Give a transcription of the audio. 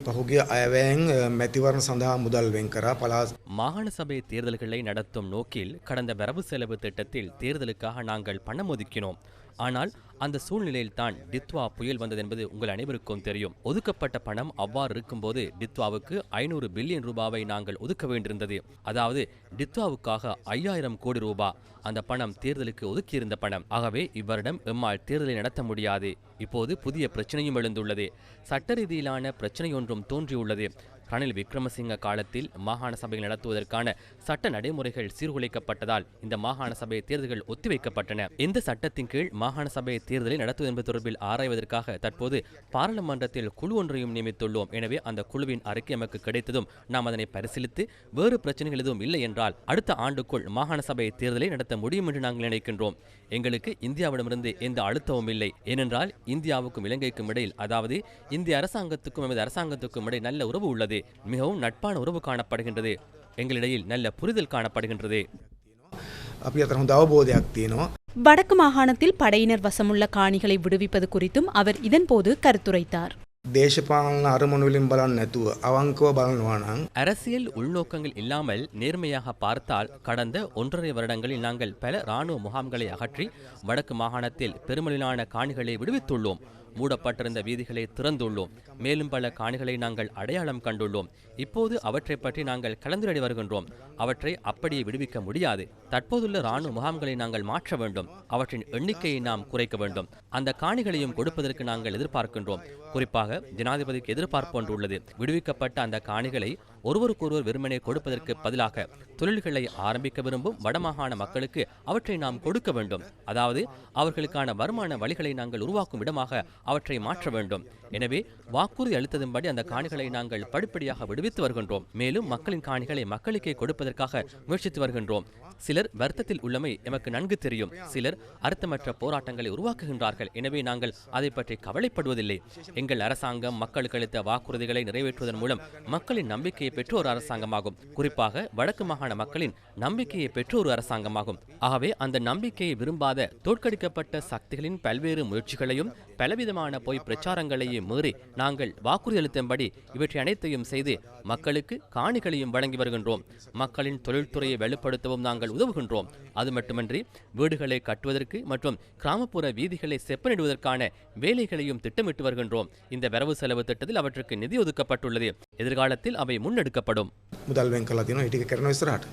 පහුගිය අයවැයෙන් මැතිවරණ සඳහා මුදල් වෙන් කරා පළාත් மாகாண சபை தேர்தல்களை நடத்தும் நோக்கில் கடந்த வரவு செலவு திட்டத்தில் தேர்தலுக்காக நாங்கள் பணம் ஒதுக்கினோம். ஆனால் அந்த சூழ்நிலையில்தான் டித்வா புயல் வந்தது என்பது உங்கள் அனைவருக்கும் தெரியும். ஒதுக்கப்பட்ட பணம் அவ்வாறு இருக்கும்போது டித்வாவுக்கு 500 பில்லியன் ரூபாவை நாங்கள் ஒதுக்க வேண்டியிருந்தது. அதாவது டித்வாவுக்காக 5000 கோடி ரூபாய் அந்த பணம் தேர்தலுக்கு ஒதுக்கியிருந்த பணம். ஆகவே இவ்வருடம் எம்மால் தேர்தலை நடத்த முடியாது. இப்போது புதிய பிரச்சனையும் எழுந்துள்ளது. சட்ட ரீதியிலான பிரச்சனை ஒன்றும் தோன்றியுள்ளது. ரணில் விக்ரமசிங்க காலத்தில் மாகாண சபைகள் நடத்துவதற்கான சட்ட நடைமுறைகள் சீர்குலைக்கப்பட்டதால் இந்த மாகாண சபை தேர்தல்கள் ஒத்திவைக்கப்பட்டன. இந்த சட்டத்தின் கீழ் மாகாண சபை தேர்தலை நடத்துவது என்பது தொடர்பில் ஆராய்வதற்காக தற்போது பாராளுமன்றத்தில் குழு ஒன்றையும் நியமித்துள்ளோம். எனவே அந்த குழுவின் அறிக்கை நமக்கு கிடைத்ததும் நாம் அதனை பரிசீலித்து வேறு பிரச்சனைகள் எதுவும் இல்லை என்றால் அடுத்த ஆண்டுக்குள் மாகாண சபை தேர்தலை நடத்த முடியும் என்று நாங்கள் நினைக்கின்றோம். எங்களுக்கு இந்தியாவிடமிருந்து எந்த அழுத்தமும் இல்லை. ஏனென்றால் இந்தியாவுக்கும் இலங்கைக்கும் இடையில், அதாவது இந்திய அரசாங்கத்துக்கும் எமது அரசாங்கத்துக்கும் இடையில் நல்ல உறவு உள்ளது. மிகவும் நட்பான உறவு காணப்படுகின்றது. எங்களிடையில் நல்ல புரிதல் காணப்படுகின்றது. අපි අතර හොඳ අවබෝධයක් තියෙනවා. வடக்கு மாகாணத்தில் படையினர் வசமுள்ள காணிகளை விடுவிப்பது குறித்தும் அவர் இதன்போது கருத்துரைத்தார். දේශපාලන අරමුණු වලින් බලන්නේ නැතුව අවංකව බලනවා නම් அரசியல் உள்நோக்கங்கள் இல்லாமல் நேர்மையாக பார்த்தால் கடந்த 1.5 வருடங்களில் நாங்கள் பல இராணுவ முகாம்களை அகற்றி வடக்கு மாகாணத்தில் பெருமளவிலான காணிகளை விடுவித்துள்ளோம். மூடப்பட்டிருந்த வீதிகளை திறந்துள்ளோம். மேலும் பல காணிகளை நாங்கள் அடையாளம் கண்டுள்ளோம். இப்போது அவற்றை பற்றி நாங்கள் கலந்துரையாடி வருகின்றோம். அவற்றை அப்படியே விடுவிக்க முடியாது. தற்போதுள்ள இராணுவ முகாம்களை நாங்கள் மாற்ற வேண்டும். அவற்றின் எண்ணிக்கையை நாம் குறைக்க வேண்டும். அந்த காணிகளையும் கொடுப்பதற்கு நாங்கள் எதிர்பார்க்கின்றோம். குறிப்பாக ஜனாதிபதிக்கு எதிர்பார்ப்பு ஒன்று உள்ளது. விடுவிக்கப்பட்ட அந்த காணிகளை ஒருவருக்கொருவர் வெறுமனே கொடுப்பதற்கு பதிலாக தொழில்களை ஆரம்பிக்க விரும்பும் வடமாகாண மக்களுக்கு அவற்றை நாம் கொடுக்க வேண்டும். அதாவது அவர்களுக்கான வருமான வழிகளை நாங்கள் உருவாக்கும் இடமாக அவற்றை மாற்ற வேண்டும். எனவே வாக்குறுதி அளித்ததும்படி அந்த காணிகளை நாங்கள் படிப்படியாக விடுவித்து வருகின்றோம். மேலும் மக்களின் காணிகளை மக்களுக்கே கொடுப்பதற்காக முயற்சித்து வருகின்றோம். சிலர் வருத்தத்தில் உள்ளமை எமக்கு நன்கு தெரியும். சிலர் அர்த்தமற்ற போராட்டங்களை உருவாக்குகின்றார்கள். எனவே நாங்கள் அதை பற்றி கவலைப்படுவதில்லை. எங்கள் அரசாங்கம் மக்களுக்கு அளித்த வாக்குறுதிகளை நிறைவேற்றுவதன் மூலம் மக்களின் நம்பிக்கையை பெற்ற ஒரு அரசாங்கமாகும். குறிப்பாக வடக்கு மாகாண மக்களின் நம்பிக்கையை பெற்ற ஒரு அரசாங்கமாகும். ஆகவே அந்த நம்பிக்கையை விரும்பாத தோற்கடிக்கப்பட்ட சக்திகளின் பல்வேறு முயற்சிகளையும் பலவிதமான பொய் பிரச்சாரங்களையும் மீறி நாங்கள் வாக்குறுதி அளித்தபடி இவற்றை அனைத்தையும் செய்து மக்களுக்கு காணிகளையும் வழங்கி வருகின்றோம். மக்களின் தொழில்துறையை வலுப்படுத்தவும் நாங்கள் உதவுகின்றோம். அது மட்டுமின்றி வீடுகளை கட்டுவதற்கு மற்றும் கிராமப்புற வீதிகளை செப்பனிடுவதற்கான வேலைகளையும் திட்டமிட்டு வருகின்றோம். இந்த வரவு செலவு திட்டத்தில் அவற்றுக்கு நிதி ஒதுக்கப்பட்டுள்ளது. எதிர்காலத்தில் அவை முன்னெடுக்கப்படும். මුදල් වෙන් කරලා තියෙනවා. ඒ ටික කරන ඉස්සරහට